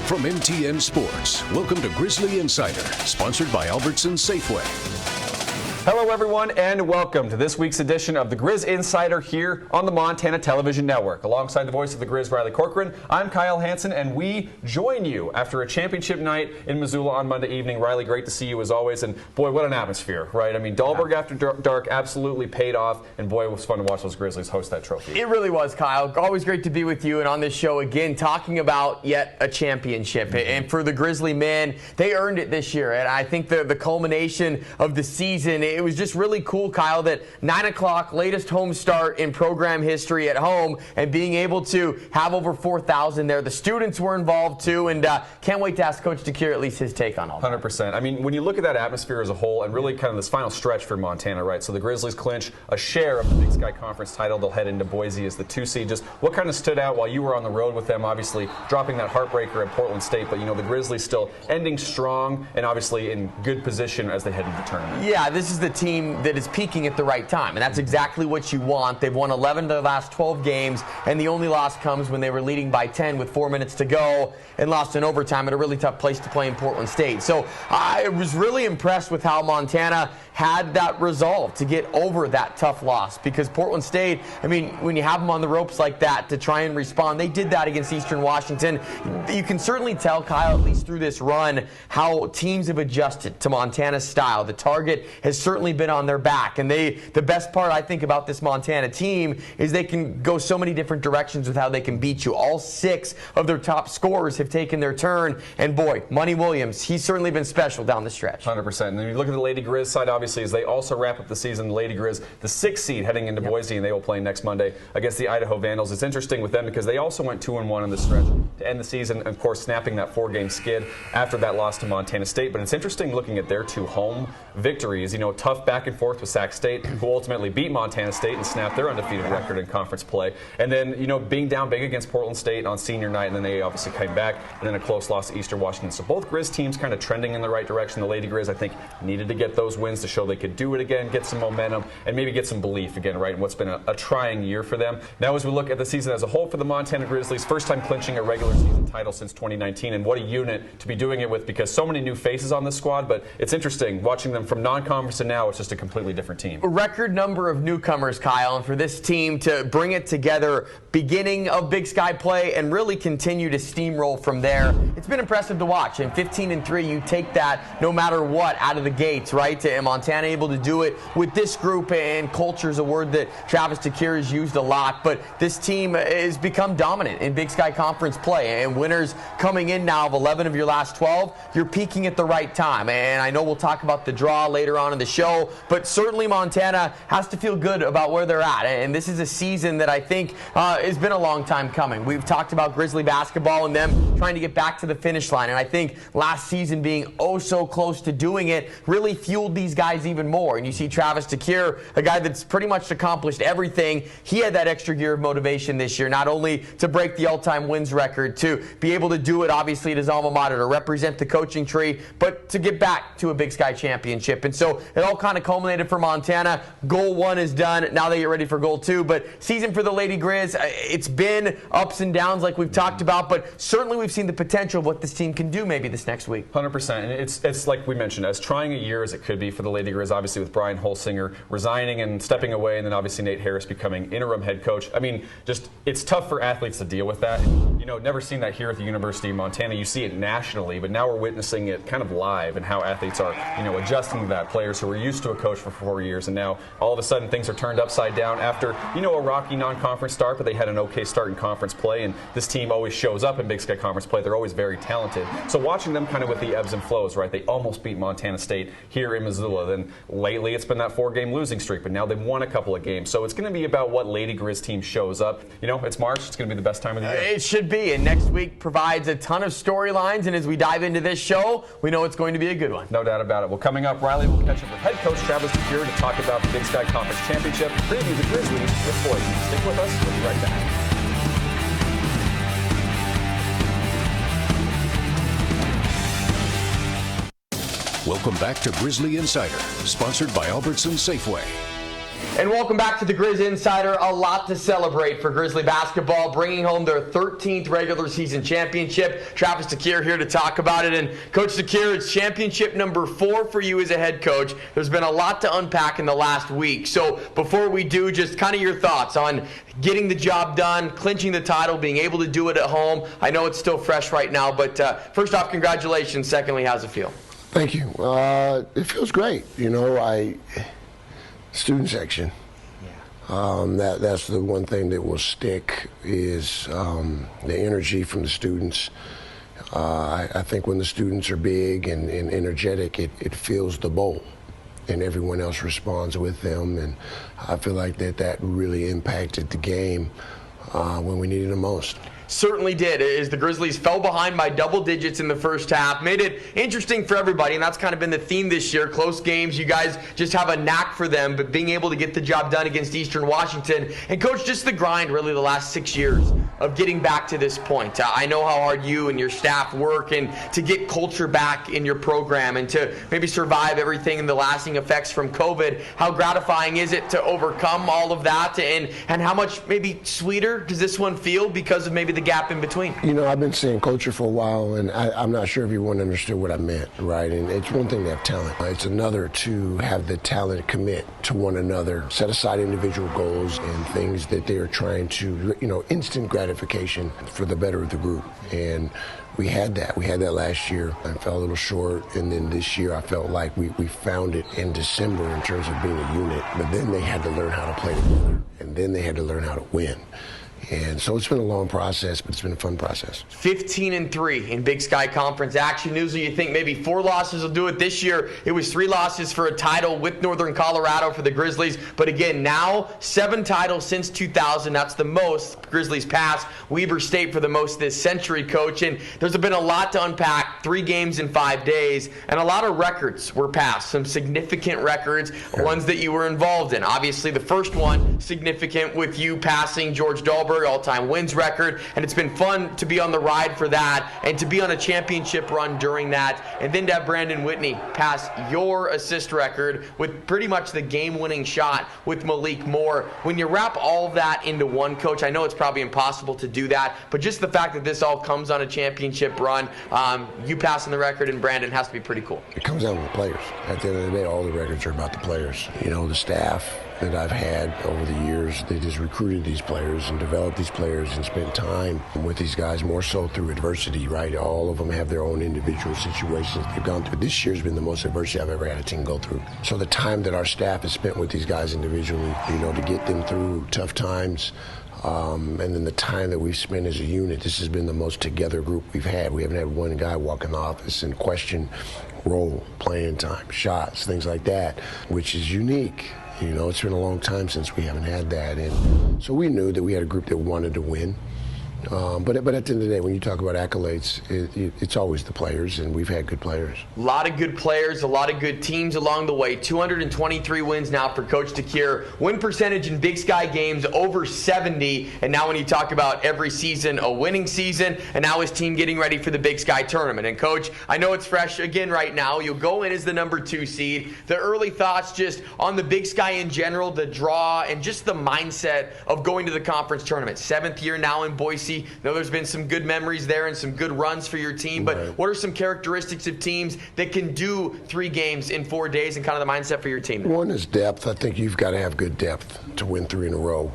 From MTN Sports, welcome to Grizzly Insider, sponsored by Albertsons Safeway. Hello, everyone, and welcome to this week's edition of the Griz Insider here on the Montana Television Network. Alongside the voice of the Griz, Riley Corcoran, I'm Kyle Hansen, and we join you after a championship night in Missoula on Monday evening. Riley, great to see you as always, and boy, what an atmosphere, right? I mean, Dahlberg after dark absolutely paid off, and boy, it was fun to watch those Grizzlies host that trophy. It really was, Kyle. Always great to be with you, and on this show again, talking about yet a championship. And for the Grizzly men, they earned it this year, and I think the culmination of the season, it was just really cool, Kyle, that 9 o'clock, latest home start in program history at home, and being able to have over 4,000 there. The students were involved too, and can't wait to ask Coach DeCure at least his take on all that. 100%. I mean, when you look at that atmosphere as a whole, and really kind of this final stretch for Montana, right? So the Grizzlies clinch a share of the Big Sky Conference title. They'll head into Boise as the 2 seed. Just what kind of stood out while you were on the road with them? Obviously, dropping that heartbreaker at Portland State, but you know the Grizzlies still ending strong and obviously in good position as they head into the tournament. Yeah, this is the team that is peaking at the right time, and that's exactly what you want. They've won 11 of their last 12 games, and the only loss comes when they were leading by 10 with 4 minutes to go and lost in overtime at a really tough place to play in Portland State. So I was really impressed with how Montana had that resolve to get over that tough loss, because Portland State, I mean, when you have them on the ropes like that to try and respond, they did that against Eastern Washington. You can certainly tell, Kyle, at least through this run, how teams have adjusted to Montana's style. The target has certainly been on their back, and the best part I think about this Montana team is they can go so many different directions with how they can beat you. All 6 of their top scorers have taken their turn, and boy, Money Williams, he's certainly been special down the stretch. 100%. And then you look at the Lady Griz side, obviously, as they also wrap up the season. The Lady Griz, the 6th seed heading into Boise, and they will play next Monday against the Idaho Vandals. It's interesting with them because they also went 2-1 in the stretch to end the season, of course, snapping that 4-game skid after that loss to Montana State. But it's interesting looking at their 2 home victories. You know, tough back and forth with Sac State, who ultimately beat Montana State and snapped their undefeated record in conference play. And then, you know, being down big against Portland State on senior night, and then they obviously came back, and then a close loss to Eastern Washington. So both Griz teams kind of trending in the right direction. The Lady Griz, I think, needed to get those wins to show they could do it again, get some momentum, and maybe get some belief again, right, in what's been a trying year for them. Now as we look at the season as a whole for the Montana Grizzlies, first time clinching a regular season title since 2019, and what a unit to be doing it with, because so many new faces on this squad. But it's interesting watching them from non-conference to now. It's just a completely different team. A record number of newcomers, Kyle, and for this team to bring it together beginning of Big Sky play and really continue to steamroll from there, it's been impressive to watch. And 15-3, you take that no matter what out of the gates, right? And Montana able to do it with this group, and culture is a word that Travis DeCure has used a lot, but this team has become dominant in Big Sky Conference play, and winners coming in now of 11 of your last 12. You're peaking at the right time, and I know we'll talk about the draw later on in the show, but certainly Montana has to feel good about where they're at, and this is a season that I think has been a long time coming. We've talked about Grizzly basketball and them trying to get back to the finish line, and I think last season being oh so close to doing it really fueled these guys even more. And you see Travis DeCure, a guy that's pretty much accomplished everything. He had that extra gear of motivation this year, not only to break the all-time wins record, to be able to do it obviously at his alma mater, to represent the coaching tree, but to get back to a Big Sky championship. And so it all kind of culminated for Montana. Goal 1 is done. Now they get ready for goal 2. But season for the Lady Griz, it's been ups and downs like we've talked about, but certainly we've seen the potential of what this team can do maybe this next week. 100%. And it's like we mentioned, as trying a year as it could be for the Lady Griz, obviously with Brian Holsinger resigning and stepping away, and then obviously Nate Harris becoming interim head coach. I mean, just it's tough for athletes to deal with that. You know, never seen that here at the University of Montana. You see it nationally, but now we're witnessing it kind of live, and how athletes are, you know, adjusting to that. Players who were used to a coach for 4 years, and now all of a sudden things are turned upside down after, you know, a rocky non-conference start, but they had an okay start in conference play, and this team always shows up in Big Sky Conference play. They're always very talented. So watching them kind of with the ebbs and flows, right? They almost beat Montana State here in Missoula. Then lately it's been that 4-game losing streak, but now they've won a couple of games. So it's going to be about what Lady Griz team shows up. You know, it's March. It's going to be the best time of the year. It should be, and next week provides a ton of storylines, and as we dive into this show, we know it's going to be a good one. No doubt about it. Well, coming up, Riley will catch up with head coach Travis DeCure to talk about the Big Sky Conference Championship, preview the Grizzlies with Boise. Stick with us. We'll be right back. Welcome back to Grizzly Insider, sponsored by Albertsons Safeway. And welcome back to the Griz Insider. A lot to celebrate for Grizzly basketball, bringing home their 13th regular season championship. Travis DeCuire here to talk about it. And Coach DeCuire, it's championship number 4 for you as a head coach. There's been a lot to unpack in the last week. So before we do, just kind of your thoughts on getting the job done, clinching the title, being able to do it at home. I know it's still fresh right now, but first off, congratulations. Secondly, how's it feel? Thank you. It feels great. Student section. That's the one thing that will stick is the energy from the students. I think when the students are big and energetic, it fills the bowl, and everyone else responds with them. And I feel like that really impacted the game when we needed it most. Certainly did, as the Grizzlies fell behind by double digits in the first half. Made it interesting for everybody, and that's kind of been the theme this year. Close games, you guys just have a knack for them, but being able to get the job done against Eastern Washington. And Coach, just the grind really the last 6 years of getting back to this point. I know how hard you and your staff work and to get culture back in your program and to maybe survive everything and the lasting effects from COVID. How gratifying is it to overcome all of that, and how much maybe sweeter does this one feel because of maybe the gap in between? I've been saying culture for a while, and I'm not sure everyone understood what I meant, right? And it's one thing to have talent. It's another to have the talent commit to one another, set aside individual goals and things that they are trying to, instant gratification for the better of the group. And we had that. We had that last year. I fell a little short, and then this year I felt like we found it in December in terms of being a unit. But then they had to learn how to play together, and then they had to learn how to win. And so it's been a long process, but it's been a fun process. 15-3 in Big Sky Conference action. Usually you think maybe 4 losses will do it. This year it was 3 losses for a title with Northern Colorado for the Grizzlies. But again, now 7 titles since 2000. That's the most Grizzlies pass. Weber State for the most this century, Coach. And there's been a lot to unpack. 3 games in 5 days. And a lot of records were passed. Some significant records, ones that you were involved in. Obviously the first one significant with you passing George Dahlberg all-time wins record, and it's been fun to be on the ride for that and to be on a championship run during that, and then to have Brandon Whitney pass your assist record with pretty much the game-winning shot with Malik Moore. When you wrap all of that into one, Coach, I know it's probably impossible to do that, but just the fact that this all comes on a championship run, you passing the record and Brandon has to be pretty cool. It comes down to the players. At the end of the day, all the records are about the players. The staff that I've had over the years, they just recruited these players and developed these players and spent time with these guys more so through adversity, right? All of them have their own individual situations they've gone through. This year's been the most adversity I've ever had a team go through. So the time that our staff has spent with these guys individually, to get them through tough times, and then the time that we've spent as a unit, this has been the most together group we've had. We haven't had one guy walk in the office and question role, playing time, shots, things like that, which is unique. It's been a long time since we haven't had that. And so we knew that we had a group that wanted to win. But at the end of the day, when you talk about accolades, it's always the players, and we've had good players. A lot of good players, a lot of good teams along the way. 223 wins now for Coach DeCuire. Win percentage in Big Sky games over 70. And now when you talk about every season, a winning season, and now his team getting ready for the Big Sky tournament. And Coach, I know it's fresh again right now. You'll go in as the number 2 seed. The early thoughts just on the Big Sky in general, the draw, and just the mindset of going to the conference tournament. 7th year now in Boise. Know there's been some good memories there and some good runs for your team, but what are some characteristics of teams that can do 3 games in 4 days and kind of the mindset for your team? One is depth. I think you've got to have good depth to win 3 in a row.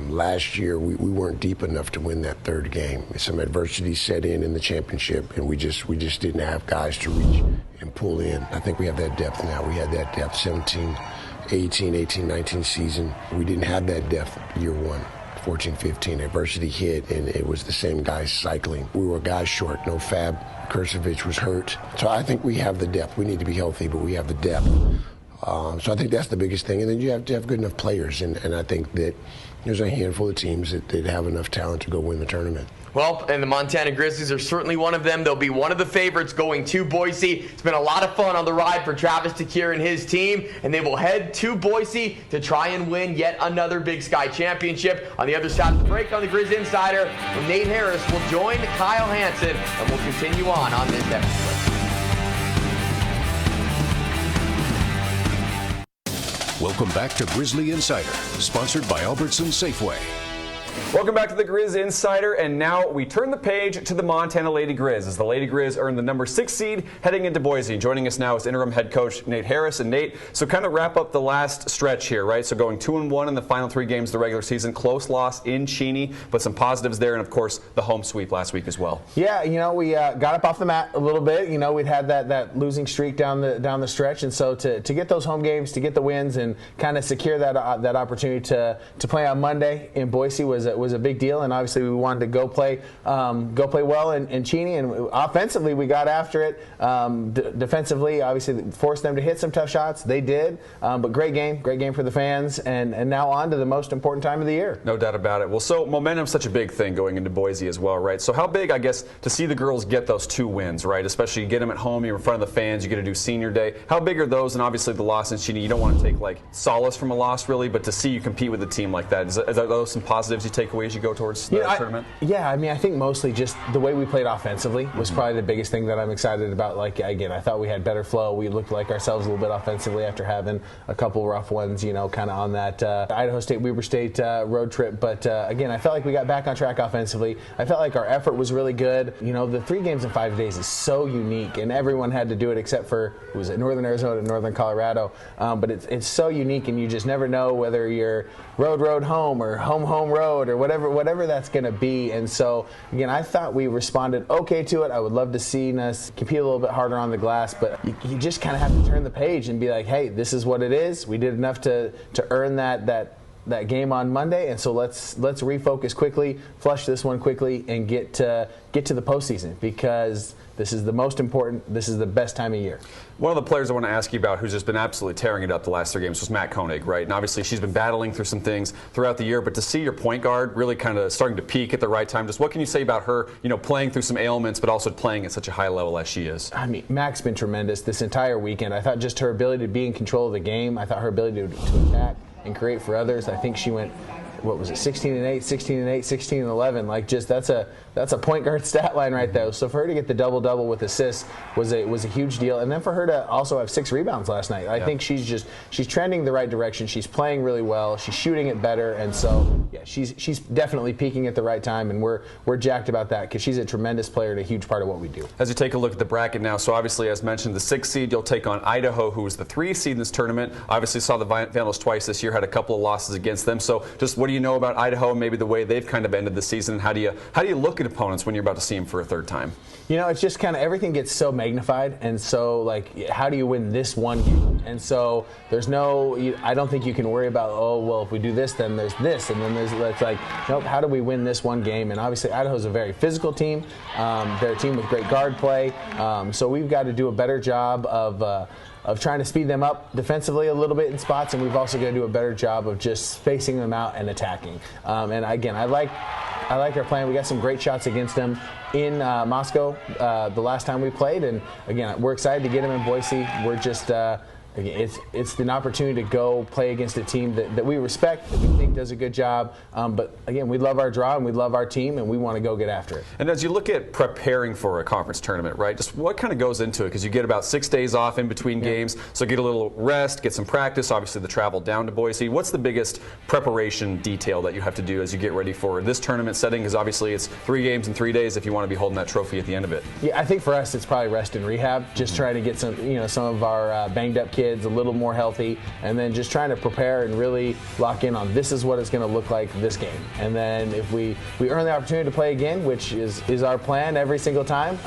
Last year, we weren't deep enough to win that 3rd game. Some adversity set in the championship, and we just didn't have guys to reach and pull in. I think we have that depth now. We had that depth 18-19 season. We didn't have that depth year 1. 14-15, adversity hit, and it was the same guys cycling. We were guys short, no Fab. Kurcevic was hurt. So I think we have the depth. We need to be healthy, but we have the depth. So I think that's the biggest thing. And then you have to have good enough players, and I think that there's a handful of teams that have enough talent to go win the tournament. Well, and the Montana Grizzlies are certainly one of them. They'll be one of the favorites going to Boise. It's been a lot of fun on the ride for Travis DeCuire and his team, and they will head to Boise to try and win yet another Big Sky championship. On the other side of the break on the Griz Insider, Nate Harris will join Kyle Hansen, and we'll continue on this episode. Welcome back to Grizzly Insider, sponsored by Albertsons Safeway. Welcome back to the Griz Insider, and now we turn the page to the Montana Lady Griz as the Lady Griz earned the number 6 seed heading into Boise. Joining us now is interim head coach Nate Harris. And Nate, so kind of wrap up the last stretch here, right? So going 2-1 in the final 3 games of the regular season, close loss in Cheney, but some positives there, and of course the home sweep last week as well. Yeah, we got up off the mat a little bit. We'd had that losing streak down the stretch, and so to get those home games, to get the wins, and kind of secure that opportunity to play on Monday in Boise was a big deal. And obviously we wanted to go play well in Cheney, and offensively we got after it. Defensively, obviously forced them to hit some tough shots. They did, but great game for the fans, and now on to the most important time of the year. No doubt about it. Well, so momentum's such a big thing going into Boise as well, right? So how big, I guess, to see the girls get those 2 wins, right? Especially you get them at home, you're in front of the fans, you get to do senior day. How big are those? And obviously the loss in Cheney, you don't want to take like solace from a loss really, but to see you compete with a team like that, are those some positives you take away as you go towards the tournament? Yeah, I think mostly just the way we played offensively was probably the biggest thing that I'm excited about. Like, again, I thought we had better flow. We looked like ourselves a little bit offensively after having a couple rough ones, kind of on that Idaho State, Weber State road trip. But again, I felt like we got back on track offensively. I felt like our effort was really good. The 3 games in 5 days is so unique, and everyone had to do it except for, was it Northern Arizona and Northern Colorado. But it's so unique, and you just never know whether you're road home or home road or whatever that's going to be. And so again, I thought we responded okay to it. I would love to see us compete a little bit harder on the glass, but you just kind of have to turn the page and be like, hey, this is what it is. We did enough to earn that game on Monday, and so let's refocus quickly, flush this one quickly, and get to the postseason, because this is the most important. This is the best time of year. One of the players I want to ask you about who's just been absolutely tearing it up the last 3 games was Matt Koenig, right? And obviously she's been battling through some things throughout the year, but to see your point guard really kind of starting to peak at the right time, just what can you say about her, playing through some ailments, but also playing at such a high level as she is? Mac's been tremendous this entire weekend. I thought just her ability to be in control of the game. I thought her ability to attack and create for others. I think she went, 16-8, 16-8, 16-11. Like, just that's a point guard stat line right there. So for her to get the double-double with assists was a huge deal, and then for her to also have 6 rebounds last night. I think she's trending the right direction. She's playing really well. She's shooting it better, and so yeah, she's definitely peaking at the right time, and we're jacked about that because she's a tremendous player and a huge part of what we do. As you take a look at the bracket now, so obviously as mentioned, the 6th seed you'll take on Idaho, who was the 3 seed in this tournament. Obviously saw the Vandals twice this year, had a couple of losses against them. So just what do you know about Idaho and maybe the way they've kind of ended the season? And how do you look at opponents when you're about to see them for a 3rd time? It's just kind of everything gets so magnified, and so like, how do you win this one game? And so there's I don't think you can worry about, oh well, if we do this, then there's this, and then it's like, nope, how do we win this one game? And obviously Idaho's a very physical team. They're a team with great guard play, so we've got to do a better job of trying to speed them up defensively a little bit in spots, and we've also got to do a better job of just spacing them out and attacking. And again, I like our plan. We got some great shots against them in Moscow the last time we played, and again, we're excited to get them in Boise. We're just it's an opportunity to go play against a team that we respect, that we think does a good job. But again, we love our draw and we love our team, and we want to go get after it. And as you look at preparing for a conference tournament, right, just what kind of goes into it? Because you get about 6 days off in between games, so get a little rest, get some practice, obviously the travel down to Boise. What's the biggest preparation detail that you have to do as you get ready for this tournament setting? Because obviously it's 3 games in 3 days if you want to be holding that trophy at the end of it. Yeah, I think for us it's probably rest and rehab, just trying to get some of our banged up kids a little more healthy, and then just trying to prepare and really lock in on this is what it's going to look like this game. And then if we earn the opportunity to play again, which is our plan every single time,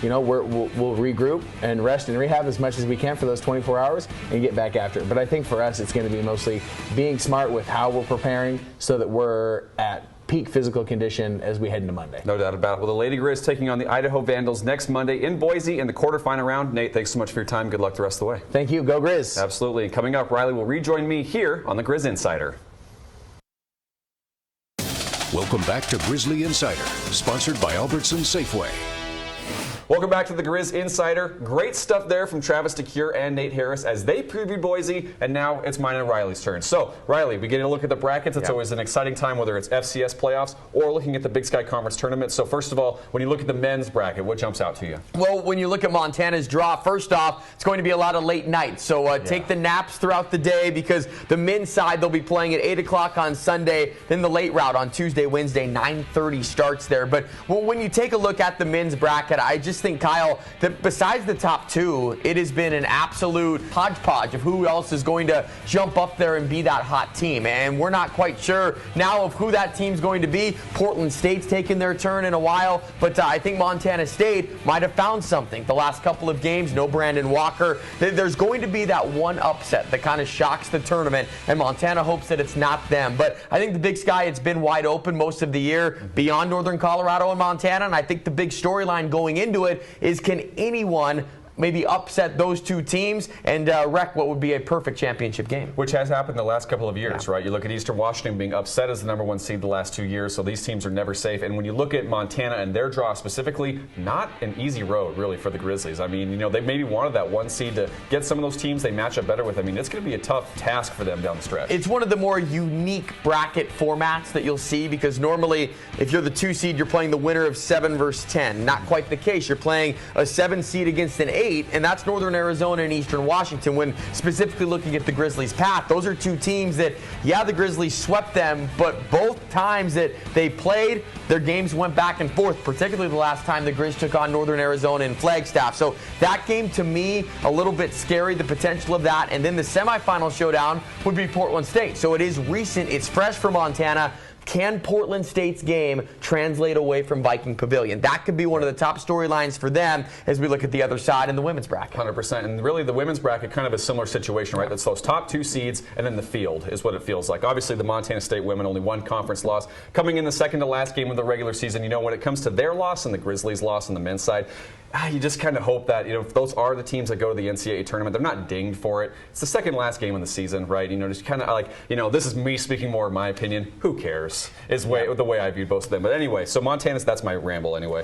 we'll regroup and rest and rehab as much as we can for those 24 hours and get back after it. But I think for us it's going to be mostly being smart with how we're preparing so that we're at peak physical condition as we head into Monday. No doubt about it. Well, the Lady Griz taking on the Idaho Vandals next Monday in Boise in the quarterfinal round. Nate, thanks so much for your time. Good luck the rest of the way. Thank you. Go Griz. Absolutely. And coming up, Riley will rejoin me here on the Griz Insider. Welcome back to Grizzly Insider, sponsored by Albertsons Safeway. Welcome back to the Griz Insider. Great stuff there from Travis DeCure and Nate Harris as they preview Boise, and now it's mine and Riley's turn. So, Riley, we get a look at the brackets. It's always an exciting time, whether it's FCS playoffs or looking at the Big Sky Conference tournament. So, first of all, when you look at the men's bracket, what jumps out to you? Well, when you look at Montana's draw, first off, it's going to be a lot of late nights. So take the naps throughout the day, because the men's side, they'll be playing at 8 o'clock on Sunday, then the late route on Tuesday, Wednesday, 9:30 starts there. But when you take a look at the men's bracket, I just think, Kyle, that besides the top two, it has been an absolute hodgepodge of who else is going to jump up there and be that hot team. And we're not quite sure now of who that team's going to be. Portland State's taken their turn in a while, but I think Montana State might have found something the last couple of games. No Brandon Walker. There's going to be that one upset that kind of shocks the tournament, and Montana hopes that it's not them. But I think the Big Sky, it's been wide open most of the year beyond Northern Colorado and Montana, and I think the big storyline going into it is, can anyone maybe upset those two teams and wreck what would be a perfect championship game? Which has happened the last couple of years, right? You look at Eastern Washington being upset as the #1 seed the last 2 years, so these teams are never safe. And when you look at Montana and their draw specifically, not an easy road, really, for the Grizzlies. I mean, they maybe wanted that 1 seed to get some of those teams they match up better with. I mean, it's going to be a tough task for them down the stretch. It's one of the more unique bracket formats that you'll see, because normally, if you're the 2 seed, you're playing the winner of 7 versus 10. Not quite the case. You're playing a 7 seed against an 8, and that's Northern Arizona and Eastern Washington. When specifically looking at the Grizzlies' path, those are two teams that, the Grizzlies swept them, but both times that they played, their games went back and forth, particularly the last time the Grizz took on Northern Arizona in Flagstaff. So that game, to me, a little bit scary, the potential of that. And then the semifinal showdown would be Portland State. So it is recent, it's fresh for Montana. Can Portland State's game translate away from Viking Pavilion? That could be one of the top storylines for them as we look at the other side in the women's bracket. 100%. And really, the women's bracket, kind of a similar situation, right? That's those top 2 seeds, and then the field is what it feels like. Obviously, the Montana State women, only 1 conference loss. Coming in the second to last game of the regular season, when it comes to their loss and the Grizzlies' loss on the men's side, you just kind of hope that, if those are the teams that go to the NCAA tournament, they're not dinged for it. It's the second last game of the season, right? Just kind of like, this is me speaking more of my opinion. Who cares? Is the way I viewed both of them. But anyway, so that's my ramble anyway.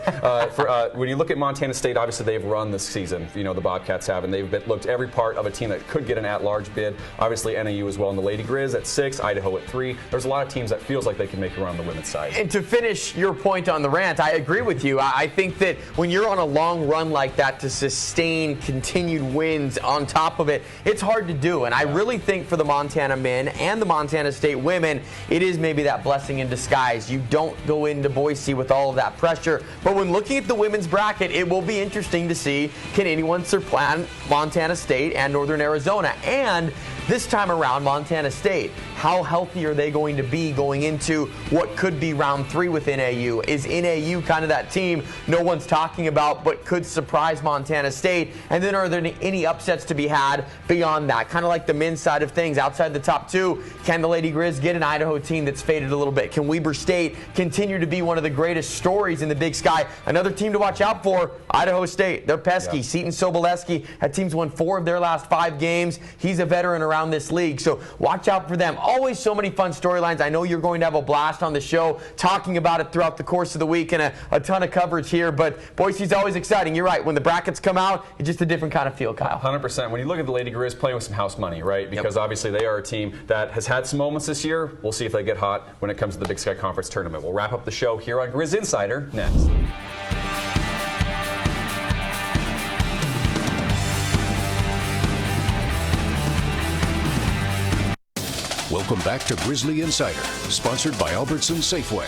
When you look at Montana State, obviously they've run this season. The Bobcats have, and they've looked every part of a team that could get an at-large bid. Obviously NAU as well, and the Lady Griz at 6, Idaho at 3. There's a lot of teams that feels like they can make a run on the women's side. And to finish your point on the rant, I agree with you. I think that when you're on a long run like that, to sustain continued wins on top of it, it's hard to do. And I really think for the Montana men and the Montana State women, it is maybe that blessing in disguise. You don't go into Boise with all of that pressure. But when looking at the women's bracket, it will be interesting to see, can anyone surpass Montana State and Northern Arizona? And this time around, Montana State, how healthy are they going to be going into what could be round 3 with NAU? Is NAU kind of that team no one's talking about but could surprise Montana State? And then are there any upsets to be had beyond that? Kind of like the men's side of things, outside the top 2, can the Lady Griz get an Idaho team that's faded a little bit? Can Weber State continue to be one of the greatest stories in the Big Sky? Another team to watch out for, Idaho State. They're pesky. Yeah. Seton Sobolewski, that team's won 4 of their last 5 games. He's a veteran around this league, so watch out for them. Always so many fun storylines. I know you're going to have a blast on the show talking about it throughout the course of the week, and a ton of coverage here, but Boise's always exciting. You're right. When the brackets come out, it's just a different kind of feel, Kyle. 100%. When you look at the Lady Griz playing with some house money, right? Because obviously they are a team that has had some moments this year. We'll see if they get hot when it comes to the Big Sky Conference tournament. We'll wrap up the show here on Griz Insider next. Welcome back to Grizzly Insider, sponsored by Albertson Safeway.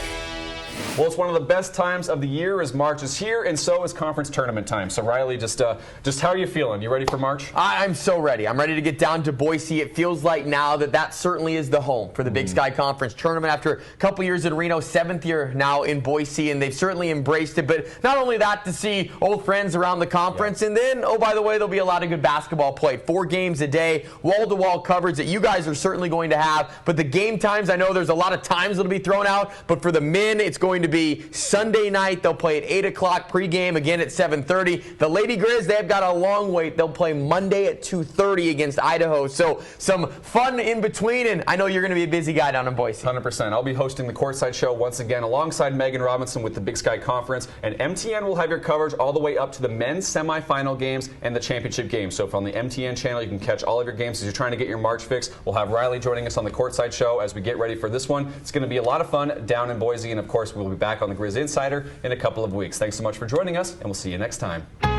Well, it's one of the best times of the year as March is here, and so is conference tournament time. So, Riley, just how are you feeling? You ready for March? I'm so ready. I'm ready to get down to Boise. It feels like now that certainly is the home for the Big Sky Conference tournament. After a couple years in Reno, 7th year now in Boise, and they've certainly embraced it. But not only that, to see old friends around the conference, and then, oh, by the way, there'll be a lot of good basketball played. 4 games a day, wall-to-wall coverage that you guys are certainly going to have. But the game times, I know there's a lot of times that'll be thrown out, but for the men, it's going to be Sunday night. They'll play at 8 o'clock pregame, again at 7:30. The Lady Griz, they've got a long wait. They'll play Monday at 2:30 against Idaho. So some fun in between, and I know you're going to be a busy guy down in Boise. 100%. I'll be hosting the Courtside Show once again alongside Megan Robinson with the Big Sky Conference, and MTN will have your coverage all the way up to the men's semifinal games and the championship games. So if on the MTN channel, you can catch all of your games as you're trying to get your March fix. We'll have Riley joining us on the Courtside Show as we get ready for this one. It's going to be a lot of fun down in Boise, and of course, we'll be back on the Griz Insider in a couple of weeks. Thanks so much for joining us, and we'll see you next time.